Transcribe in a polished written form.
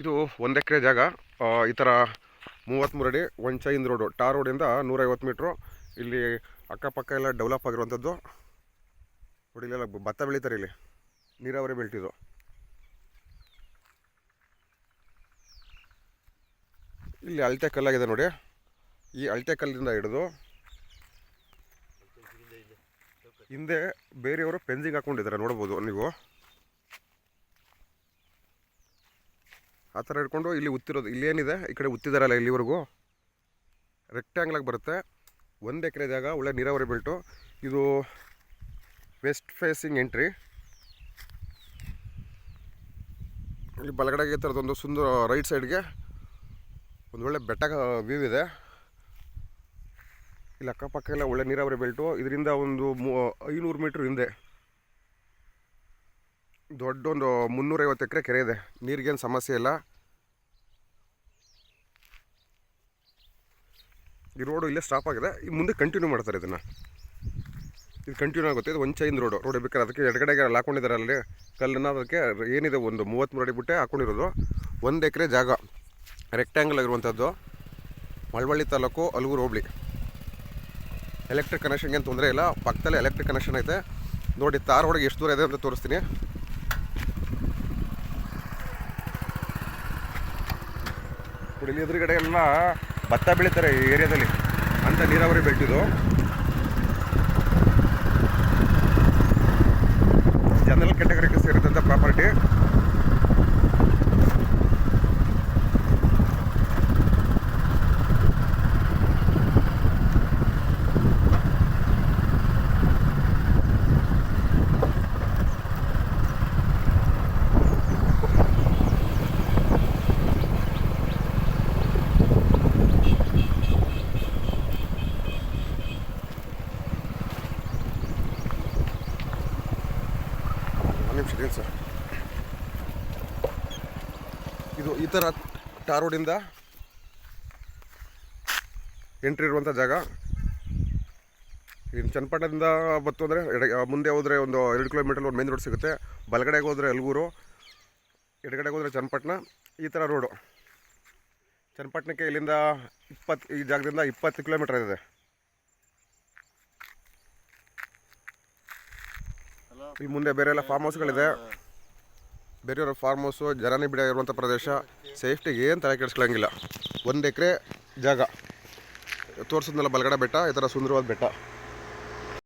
ಇದು 1 ಎಕರೆ ಜಾಗ. ಈ ಥರ 33 ಅಡಿ ಒಂದು ಚೈನ್ ರೋಡು, ಟಾರ್ ರೋಡಿಂದ 150 ಮೀಟ್ರು. ಇಲ್ಲಿ ಅಕ್ಕಪಕ್ಕ ಎಲ್ಲ ಡೆವಲಪ್ ಆಗಿರುವಂಥದ್ದು. ನೋಡಿ ಇಲ್ಲೆಲ್ಲ ಭತ್ತ ಬೆಳೀತಾರೆ, ಇಲ್ಲಿ ನೀರಾವರಿ ಬೆಲ್ಟ್ ಇದು. ಇಲ್ಲಿ ಅಳತೆ ಕಲ್ಲಾಗಿದೆ ನೋಡಿ. ಈ ಅಳತೆ ಕಲ್ಲಿಂದ ಹಿಡಿದು ಹಿಂದೆ ಬೇರೆಯವರು ಪೆನ್ಸಿಂಗ್ ಹಾಕ್ಕೊಂಡಿದ್ದಾರೆ, ನೋಡ್ಬೋದು ನೀವು. ಆ ಥರ ಹಿಡ್ಕೊಂಡು ಇಲ್ಲಿ ಉತ್ತಿರೋದು, ಇಲ್ಲೇನಿದೆ ಈ ಕಡೆ ಉತ್ತಿದಾರಲ್ಲ ಇಲ್ಲಿವರೆಗೂ ರೆಕ್ಟ್ಯಾಂಗ್ಲಾಗಿ ಬರುತ್ತೆ. 1 ಎಕರೆ ಜಾಗ, ಒಳ್ಳೆ ನೀರಾವರಿ ಬೆಲ್ಟು. ಇದು ವೆಸ್ಟ್ ಫೇಸಿಂಗ್ ಎಂಟ್ರಿ. ಇಲ್ಲಿ ಬಲಗಡೆಗೆ ಥರದೊಂದು ಸುಂದರ ರೈಟ್ ಸೈಡ್ಗೆ ಒಂದು ಒಳ್ಳೆ ಬೆಟ್ಟ ವ್ಯೂ ಇದೆ. ಇಲ್ಲಿ ಅಕ್ಕಪಕ್ಕ ಎಲ್ಲ ಒಳ್ಳೆ ನೀರಾವರಿ ಬೆಲ್ಟು. ಇದರಿಂದ ಒಂದು 500 ಮೀಟ್ರ್ ಹಿಂದೆ ದೊಡ್ಡೊಂದು 350 ಎಕರೆ ಕೆರೆ ಇದೆ. ನೀರಿಗೇನು ಸಮಸ್ಯೆ ಇಲ್ಲ. ಈ ರೋಡು ಇಲ್ಲೇ ಸ್ಟಾಪ್ ಆಗಿದೆ. ಈ ಮುಂದೆ ಕಂಟಿನ್ಯೂ ಮಾಡ್ತಾರೆ ಇದನ್ನು. ಇದು ಕಂಟಿನ್ಯೂ ಆಗುತ್ತೆ. ಇದು ಒಂದು ಚೈನ್ ರೋಡು. ರೋಡ್ ಬೇಕಾದ್ರೆ ಅದಕ್ಕೆ ಎಡಗಡೆಗೆ ಅಲ್ಲಿ ಹಾಕೊಂಡಿದ್ದಾರೆ, ಅಲ್ಲಿ ಕಲ್ಲನ್ನು. ಅದಕ್ಕೆ ಏನಿದೆ ಒಂದು 33 ಅಡಿ ಬಿಟ್ಟೆ ಹಾಕೊಂಡಿರೋದು. 1 ಎಕರೆ ಜಾಗ, ರೆಕ್ಟ್ಯಾಂಗಲ್ ಆಗಿರುವಂಥದ್ದು. ಮಳವಳ್ಳಿ ತಾಲೂಕು, ಅಲಗೂರು ಹೋಬಳಿ. ಎಲೆಕ್ಟ್ರಿಕ್ ಕನೆಕ್ಷನ್ಗೆ ಏನು ತೊಂದರೆ ಇಲ್ಲ. ಪಕ್ಕದಲ್ಲೇ ಎಲೆಕ್ಟ್ರಿಕ್ ಕನೆಕ್ಷನ್ ಐತೆ ನೋಡಿ. ತಾರ್ ರೋಡಿಗೆ ಎಷ್ಟು ದೂರ ಇದೆ ಅಂತ ತೋರಿಸ್ತೀನಿ. ನೋಡಿ ಇಲ್ಲಿ ಎದುರುಗಡೆ ಎಲ್ಲ ಭತ್ತ ಬೆಳೀತಾರೆ ಈ ಏರಿಯಾದಲ್ಲಿ, ಅಂತ ನೀರಾವರಿ ಬೆಲ್ಟ್ ಇದು. ಜನರಲ್ ಕ್ಯಾಟಗರಿಗೆ ಸೇರಿದಂಥ ಪ್ರಾಪರ್ಟಿ. ಸರ್, ಇದು ಈ ಥರ ಟಾರ್ ರೋಡಿಂದ ಎಂಟ್ರಿ ಇರುವಂಥ ಜಾಗ. ಇನ್ನು ಚನ್ನಪಟ್ಟಣದಿಂದ ಬತ್ತು ಅಂದರೆ ಮುಂದೆ ಹೋದರೆ ಒಂದು 2 ಕಿಲೋಮೀಟರ್ ಒಂದು ಮೇನ್ ರೋಡ್ ಸಿಗುತ್ತೆ. ಬಲಗಡೆಗೆ ಹೋದರೆ ಅಲಗೂರು, ಎಡಗಡೆಗೆ ಹೋದರೆ ಚನ್ನಪಟ್ಟಣ. ಈ ಥರ ರೋಡು ಚನ್ನಪಟ್ಟಣಕ್ಕೆ ಇಲ್ಲಿಂದ ಈ ಜಾಗದಿಂದ 20 ಕಿಲೋಮೀಟರ್ ಇದೆ. ಈ ಮುಂದೆ ಬೇರೆ ಎಲ್ಲ ಫಾರ್ಮ್ ಹೌಸ್ಗಳಿದೆ. ಬೇರೆಯವ್ರ ಫಾರ್ಮ್ ಹೌಸು, ಜನನಿ ಬಿಡ ಇರುವಂಥ ಪ್ರದೇಶ. ಸೇಫ್ಟಿಗೆ ಏನು ತಲೆ ಕೆಡಿಸ್ಕೊಳ್ಳಂಗಿಲ್ಲ. 1 ಎಕರೆ ಜಾಗ ತೋರಿಸಿದ್ನಲ್ಲ, ಬಲಗಡೆ ಬೆಟ್ಟ, ಈ ಥರ ಸುಂದರವಾದ ಬೆಟ್ಟ.